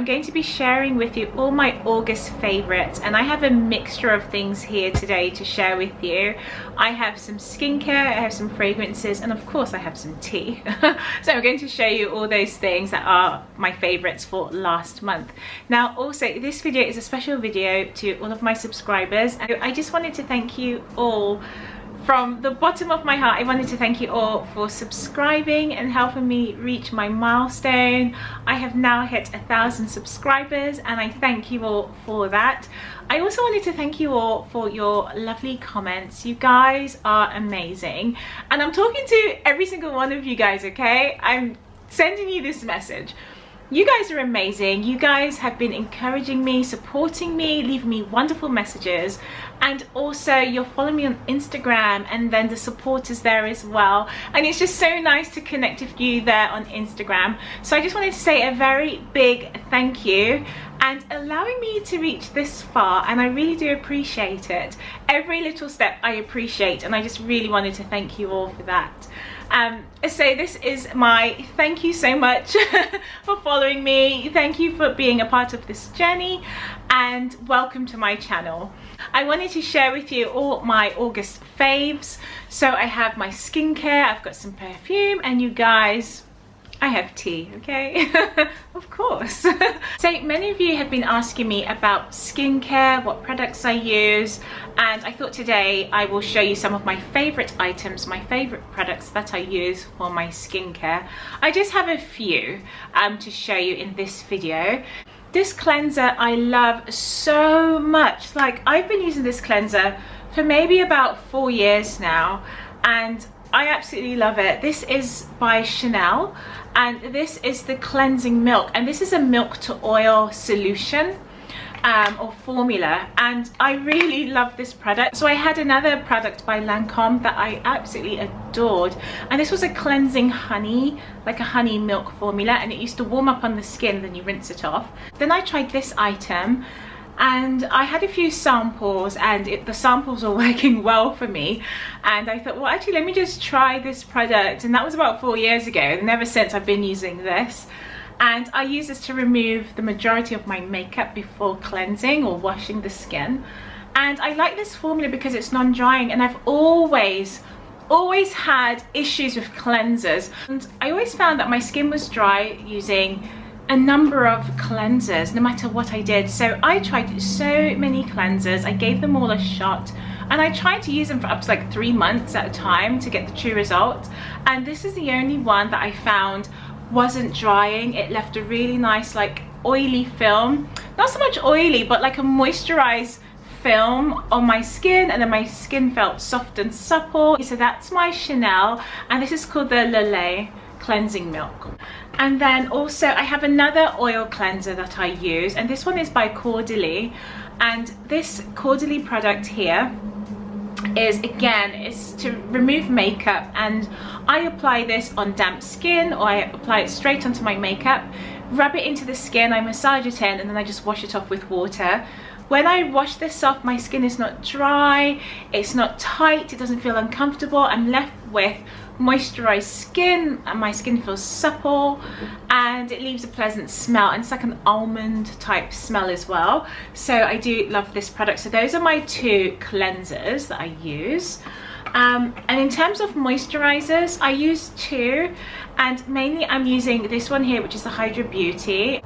going to be sharing with you all my August favorites, and I have a mixture of things here today to share with you. I have some skincare, I have some fragrances, and of course I have some tea. So I'm going to show you all those things that are my favorites for last month. Now also, this video is a special video to all of my subscribers. I just wanted to thank you all. From the bottom of my heart, I wanted to thank you all for subscribing and helping me reach my milestone. I have now hit 1,000 subscribers and I thank you all for that. I also wanted to thank you all for your lovely comments. You guys are amazing. And I'm talking to every single one of you guys, okay? I'm sending you this message. You guys are amazing. You guys have been encouraging me, supporting me, leaving me wonderful messages, and also you're following me on Instagram, and then the support is there as well, and it's just so nice to connect with you there on Instagram. So I just wanted to say a very big thank you and allowing me to reach this far, and I really do appreciate it. Every little step I appreciate, and I just really wanted to thank you all for that. So this is my thank you so much for following me. Thank you for being a part of this journey, and welcome to my channel. I wanted to share with you all my August faves. So I have my skincare, I've got some perfume, and you guys, I have tea, okay? Of course. So many of you have been asking me about skincare, what products I use, and I thought today I will show you some of my favorite items, my favorite products that I use for my skincare. I just have a few to show you in this video. This cleanser I love so much. Like, I've been using this cleanser for maybe about 4 years now, and I absolutely love it. This is by Chanel, and this is the cleansing milk, and this is a milk to oil solution or formula, and I really love this product. So I had another product by Lancome that I absolutely adored, and this was a cleansing honey, like a honey milk formula, and it used to warm up on the skin, then you rinse it off. Then I tried this item, and I had a few samples, and the samples were working well for me, and I thought, well, actually let me just try this product, and that was about 4 years ago, and ever since I've been using this. And I use this to remove the majority of my makeup before cleansing or washing the skin. And I like this formula because it's non-drying, and I've always had issues with cleansers, and I always found that my skin was dry using a number of cleansers no matter what I did. So I tried so many cleansers, I gave them all a shot, and I tried to use them for up to like 3 months at a time to get the true result, and this is the only one that I found wasn't drying. It left a really nice like oily film, not so much oily but like a moisturized film on my skin, and then my skin felt soft and supple. So that's my Chanel, and this is called the Leit cleansing milk. And then also I have another oil cleanser that I use, and this one is by Caudalie, and this Caudalie product here is, again, is to remove makeup, and I apply this on damp skin, or I apply it straight onto my makeup, rub it into the skin, I massage it in, and then I just wash it off with water. When I wash this off, my skin is not dry, it's not tight, it doesn't feel uncomfortable. I'm left with moisturized skin, and my skin feels supple, and it leaves a pleasant smell, and it's like an almond type smell as well. So I do love this product. So those are my 2 cleansers that I use. And in terms of moisturizers, I use 2, and mainly I'm using this one here, which is the Hydra Beauty.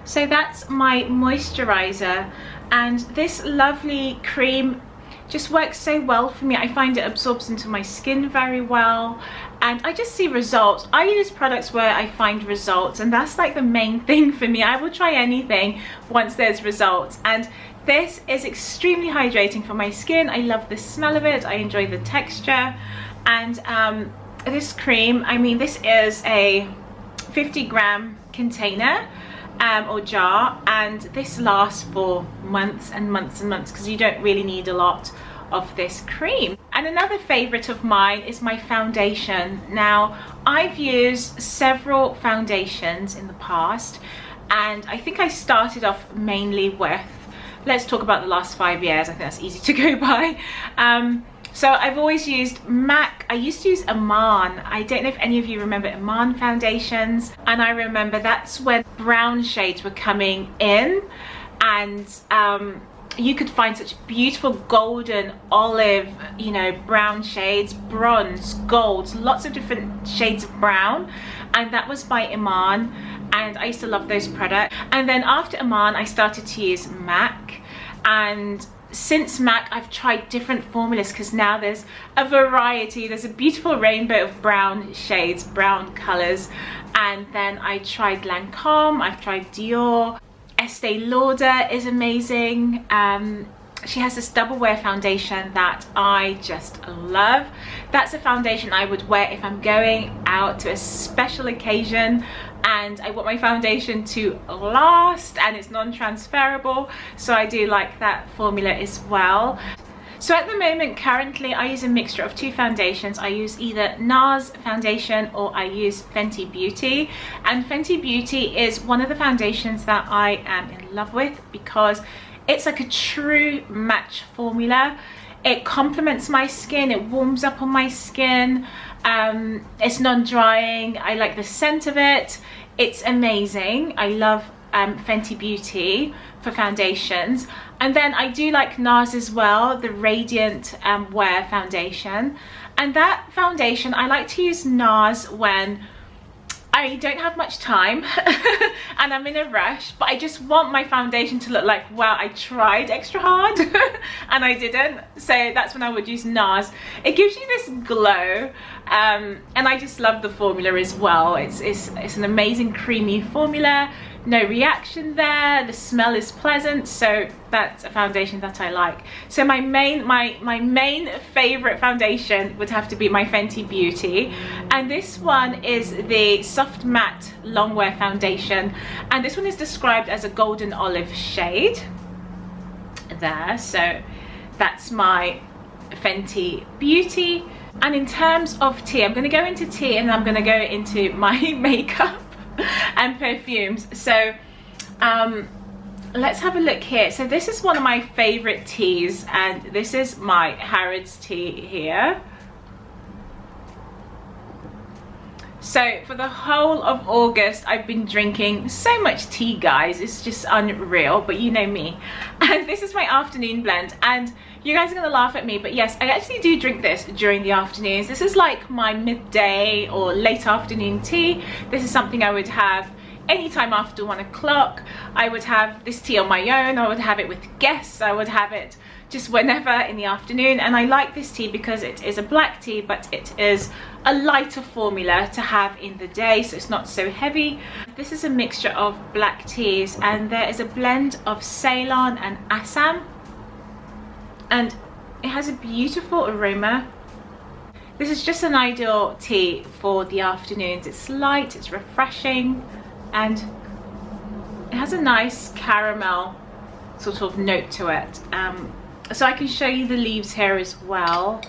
So that's my moisturizer, and this lovely cream just works so well for me. I find it absorbs into my skin very well, and I just see results. I use products where I find results, and that's like the main thing for me. I will try anything once there's results, and this is extremely hydrating for my skin. I love the smell of it, I enjoy the texture, and this cream, I mean, this is a 50-gram container or jar, and this lasts for months and months and months because you don't really need a lot of this cream. And another favorite of mine is my foundation. Now, I've used several foundations in the past, and I think I started off mainly with, let's talk about the last 5 years, I think that's easy to go by. So I've always used MAC. I used to use Iman. I don't know if any of you remember Iman foundations. And I remember that's when brown shades were coming in, and you could find such beautiful golden, olive, you know, brown shades, bronze, golds, lots of different shades of brown. And that was by Iman, and I used to love those products. And then after Iman, I started to use MAC. And since MAC, I've tried different formulas, because now there's a variety. There's a beautiful rainbow of brown shades, brown colors. And then I tried Lancome, I've tried Dior. Estee Lauder is amazing. She has this double wear foundation that I just love. That's a foundation I would wear if I'm going out to a special occasion and I want my foundation to last and it's non-transferable. So I do like that formula as well. So at the moment, currently, I use a mixture of two foundations. I use either Nars foundation or I use Fenty Beauty. And Fenty Beauty is one of the foundations that I am in love with because it's like a true match formula. It complements my skin, it warms up on my skin. It's non-drying. I like the scent of it. It's amazing. I love Fenty Beauty for foundations. And then I do like Nars as well, the Radiant Wear foundation. And that foundation, I like to use Nars when I don't have much time and I'm in a rush, but I just want my foundation to look like, wow, I tried extra hard and I didn't. So that's when I would use Nars. It gives you this glow, and I just love the formula as well. It's an amazing creamy formula. No reaction there, the smell is pleasant, so that's a foundation that I like. So my main favorite foundation would have to be my Fenty Beauty, and this one is the Soft Matte Longwear foundation, and this one is described as a golden olive shade there. So that's my Fenty Beauty. And in terms of tea, I'm going to go into tea and I'm going to go into my makeup and perfumes. So let's have a look here. So this is one of my favorite teas, and this is my Harrods tea here. So for the whole of August, I've been drinking so much tea, guys. It's just unreal, but you know me. And this is my afternoon blend, and you guys are gonna laugh at me, but yes, I actually do drink this during the afternoons. This is like my midday or late afternoon tea. This is something I would have anytime after 1 o'clock. I would have this tea on my own. I would have it with guests. I would have it just whenever in the afternoon. And I like this tea because it is a black tea, but it is a lighter formula to have in the day, so it's not so heavy. This is a mixture of black teas, and there is a blend of Ceylon and Assam, and it has a beautiful aroma. This is just an ideal tea for the afternoons. It's light, it's refreshing, and it has a nice caramel sort of note to it. So I can show you the leaves here as well.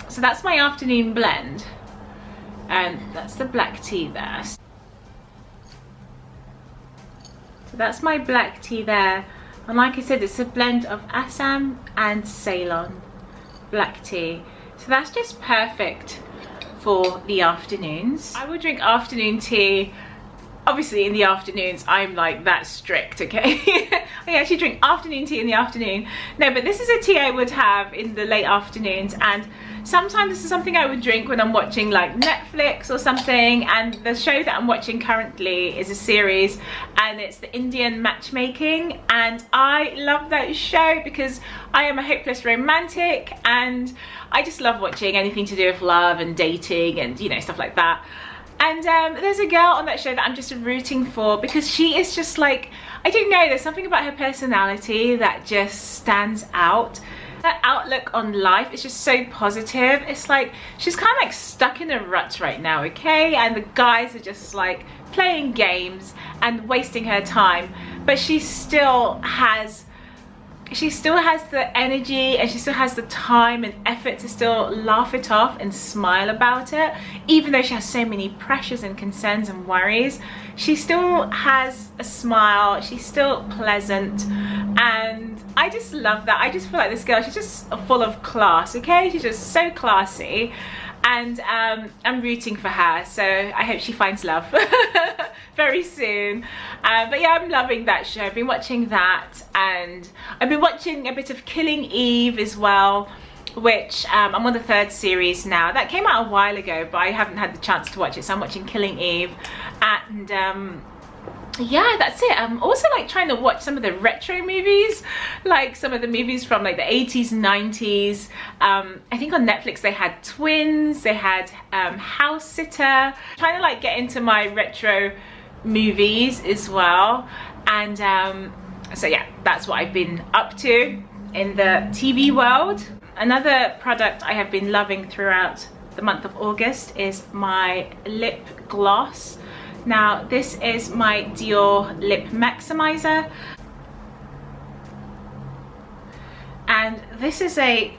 So that's my afternoon blend, and that's the black tea there. So that's my black tea there, and like I said, it's a blend of Assam and Ceylon black tea. So that's just perfect for the afternoons. I would drink afternoon tea. Obviously in the afternoons, I'm like that strict, okay? I actually drink afternoon tea in the afternoon. No, but this is a tea I would have in the late afternoons, and sometimes this is something I would drink when I'm watching like Netflix or something. And the show that I'm watching currently is a series, and it's the Indian matchmaking, and I love that show because I am a hopeless romantic and I just love watching anything to do with love and dating and, you know, stuff like that. And there's a girl on that show that I'm just rooting for because she is just like, I don't know, there's something about her personality that just stands out. Her outlook on life is just so positive. It's like she's kind of like stuck in a rut right now, okay? And the guys are just like playing games and wasting her time, but she still has she still has the energy and she still has the time and effort to still laugh it off and smile about it, even though she has so many pressures and concerns and worries. She still has a smile, she's still pleasant, and I just love that. I just feel like this girl, she's just full of class, okay? She's just so classy, and I'm rooting for her, so I hope she finds love very soon. But yeah, I'm loving that show. I've been watching that, and I've been watching a bit of Killing Eve as well, which I'm on the 3rd series now. That came out a while ago, but I haven't had the chance to watch it, so I'm watching Killing Eve. And yeah, that's it. I'm also like trying to watch some of the retro movies, like some of the movies from like the 80s, 90s. I think on Netflix they had Twins, they had House Sitter. Trying to like get into my retro movies as well. And so yeah, that's what I've been up to in the TV world. Another product I have been loving throughout the month of August is my lip gloss. Now this is my Dior Lip Maximiser, and this is a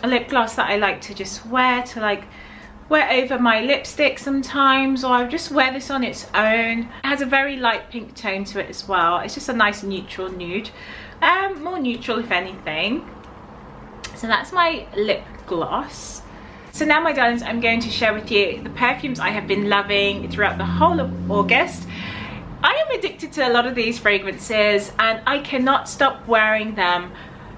lip gloss that I like to just wear over my lipstick sometimes, or I just wear this on its own. It has a very light pink tone to it as well. It's just a nice neutral nude, more neutral if anything. So that's my lip gloss. So now, my darlings, I'm going to share with you the perfumes I have been loving throughout the whole of August. I am addicted to a lot of these fragrances and I cannot stop wearing them.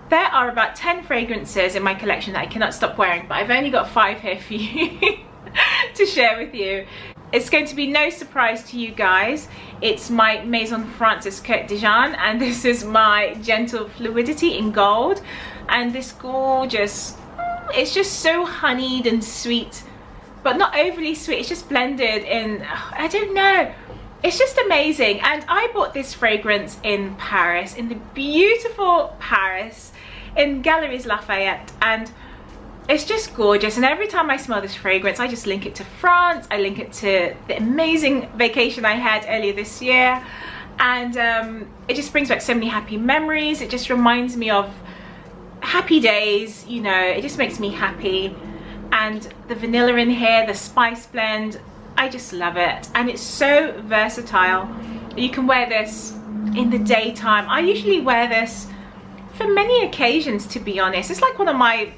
There are about 10 fragrances in my collection that I cannot stop wearing, but I've only got 5 here for you to share with you. It's going to be no surprise to you guys. It's my Maison Francis Cote de Jean, and this is my Gentle Fluidity in gold. And this gorgeous, it's just so honeyed and sweet, but not overly sweet. It's just blended in, I don't know, it's just amazing. And I bought this fragrance in Paris, in the beautiful Paris, in Galeries Lafayette, and it's just gorgeous. And every time I smell this fragrance, I just link it to France. I link it to the amazing vacation I had earlier this year, and it just brings back so many happy memories. It just reminds me of happy days, you know. It just makes me happy. And the vanilla in here, the spice blend, I just love it. And it's so versatile. You can wear this in the daytime. I usually wear this for many occasions, to be honest. It's like one of my,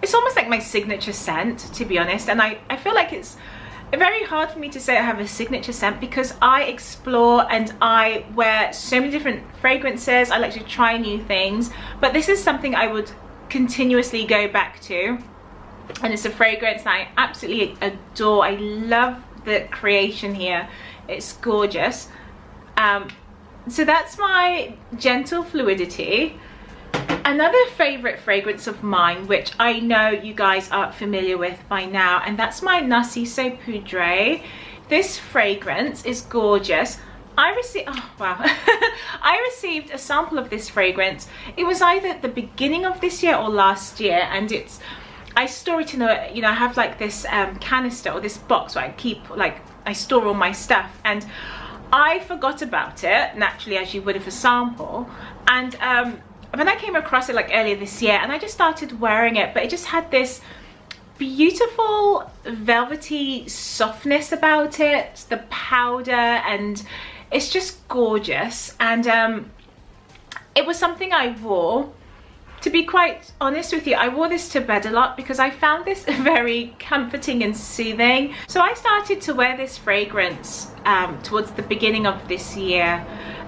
it's almost like my signature scent, to be honest. And I feel like it's very hard for me to say I have a signature scent, because I explore and I wear so many different fragrances. I like to try new things, but this is something I would continuously go back to, and it's a fragrance that I absolutely adore. I love the creation here, it's gorgeous. So that's my Gentle Fluidity. Another favorite fragrance of mine, which I know you guys are familiar with by now, and that's my Narciso Poudree. This fragrance is gorgeous. I received, oh wow, I received a sample of this fragrance. It was either at the beginning of this year or last year, and it's, I store it in a, you know, I have like this canister or this box where I keep, like, I store all my stuff, and I forgot about it, naturally, as you would of a sample. And when I came across it like earlier this year, and I just started wearing it, but it just had this beautiful velvety softness about it, the powder, and it's just gorgeous. And it was something I wore, to be quite honest with you, I wore this to bed a lot because I found this very comforting and soothing. So I started to wear this fragrance towards the beginning of this year,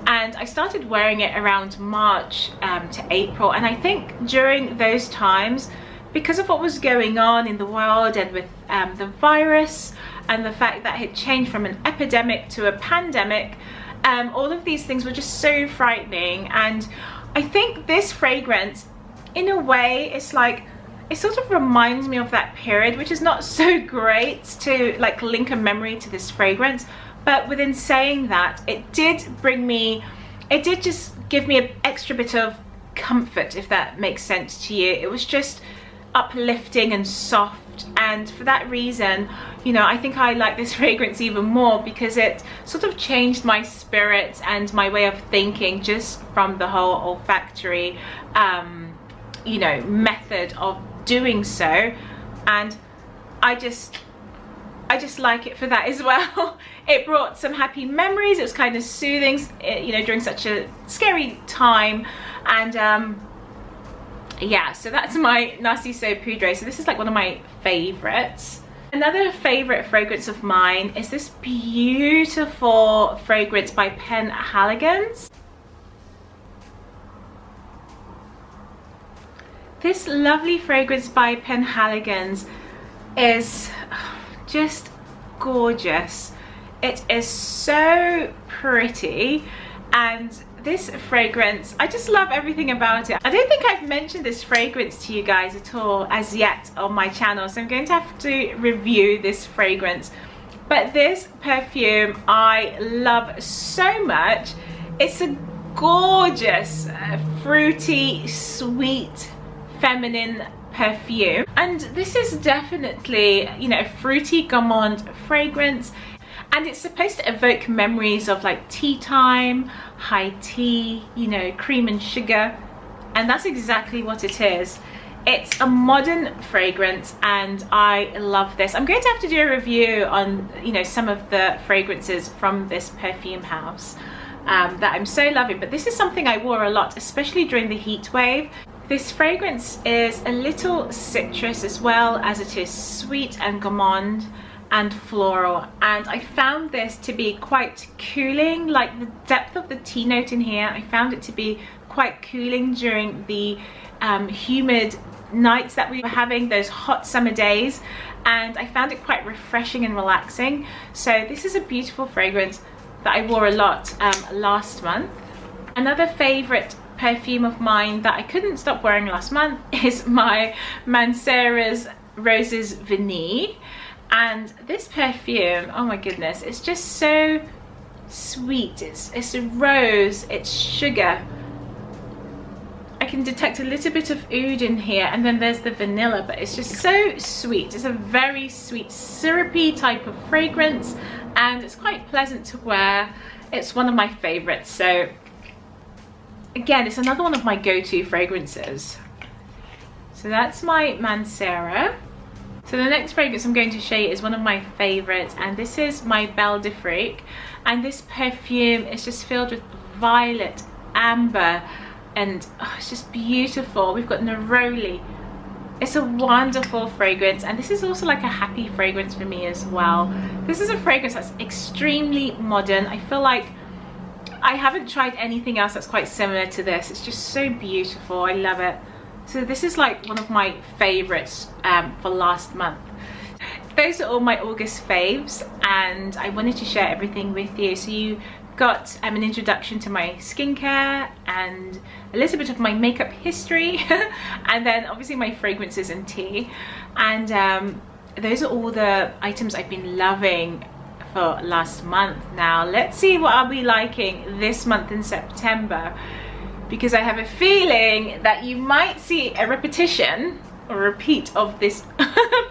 and I started wearing it around March to April. And I think during those times, because of what was going on in the world and with the virus and the fact that it changed from an epidemic to a pandemic, all of these things were just so frightening. And I think this fragrance, in a way, it's like, it sort of reminds me of that period, which is not so great to like link a memory to this fragrance. But within saying that, it did bring me, it did just give me an extra bit of comfort, if that makes sense to you. It was just uplifting and soft and for that reason, you know, I think I like this fragrance even more because it sort of changed my spirit and my way of thinking just from the whole olfactory you know, method of doing so. And I just like it for that as well. It brought some happy memories. It was kind of soothing, you know, during such a scary time. And yeah, so that's my Narciso Poudree. So this is like one of my favorites. Another favorite fragrance of mine is this beautiful fragrance by Penhaligon's. This lovely fragrance by Penhaligon's is just gorgeous. It is so pretty, and this fragrance, I just love everything about it. I don't think I've mentioned this fragrance to you guys at all as yet on my channel, so I'm going to have to review this fragrance. But this perfume I love so much. It's a gorgeous, fruity, sweet, feminine perfume, and this is definitely, you know, a fruity gourmand fragrance, and it's supposed to evoke memories of like tea time, high tea, you know, cream and sugar, and that's exactly what it is. It's a modern fragrance and I love this. I'm going to have to do a review on, you know, some of the fragrances from this perfume house that I'm so loving, but this is something I wore a lot, especially during the heat wave. This fragrance is a little citrus as well as it is sweet and gourmand and floral, and I found this to be quite cooling. Like the depth of the tea note in here, I found it to be quite cooling during the humid nights that we were having, those hot summer days, and I found it quite refreshing and relaxing. So this is a beautiful fragrance that I wore a lot last month. Another favorite perfume of mine that I couldn't stop wearing last month is my Mancera's Roses Vanille, and this perfume, oh my goodness, it's just so sweet. It's a rose, it's sugar. I can detect a little bit of oud in here, and then there's the vanilla, but it's just so sweet. It's a very sweet, syrupy type of fragrance, and it's quite pleasant to wear. It's one of my favorites. So again, it's another one of my go-to fragrances. So that's my Mancera. So the next fragrance I'm going to show you is one of my favorites, and this is my Bal D'Afrique, and this perfume is just filled with violet, amber, and oh, it's just beautiful. We've got neroli. It's a wonderful fragrance, and this is also like a happy fragrance for me as well. This is a fragrance that's extremely modern. I feel like I haven't tried anything else that's quite similar to this. It's just so beautiful. I love it. So this is like one of my favorites for last month. Those are all my August faves, and I wanted to share everything with you. So you got an introduction to my skincare and a little bit of my makeup history and then obviously my fragrances and tea, and those are all the items I've been loving for last month. Now let's see what I'll be liking this month in September, because I have a feeling that you might see a repetition or repeat of this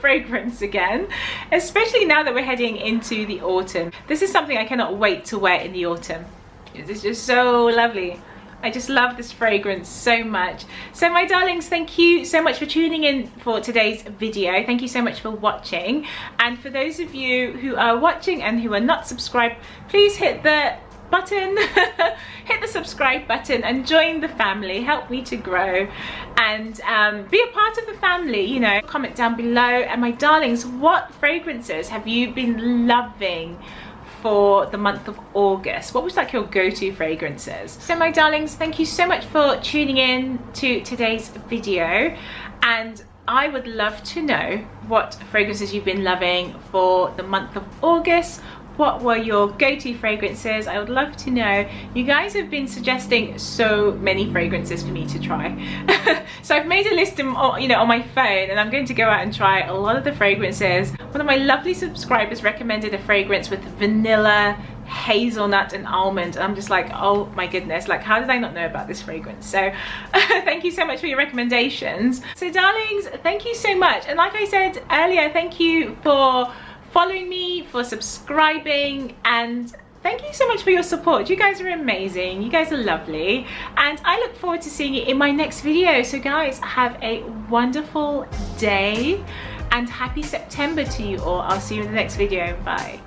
fragrance again, especially now that we're heading into the autumn. This is something I cannot wait to wear in the autumn. It's just so lovely. I just love this fragrance so much. So my darlings, thank you so much for tuning in for today's video. Thank you so much for watching. And for those of you who are watching and who are not subscribed, please hit the button, hit the subscribe button and join the family. Help me to grow and be a part of the family, you know. Comment down below. And my darlings, what fragrances have you been loving for the month of August? What was like your go-to fragrances? So my darlings, thank you so much for tuning in to today's video, and I would love to know what fragrances you've been loving for the month of August. What were your go-to fragrances? I would love to know. You guys have been suggesting so many fragrances for me to try. So I've made a list, you know, on my phone, and I'm going to go out and try a lot of the fragrances. One of my lovely subscribers recommended a fragrance with vanilla, hazelnut and almond, and I'm just like, oh my goodness, like how did I not know about this fragrance? So thank you so much for your recommendations. So darlings, thank you so much, and like I said earlier, thank you for following me, for subscribing, and thank you so much for your support. You guys are amazing, you guys are lovely, and I look forward to seeing you in my next video. So guys, have a wonderful day and happy September to you all. I'll see you in the next video. Bye.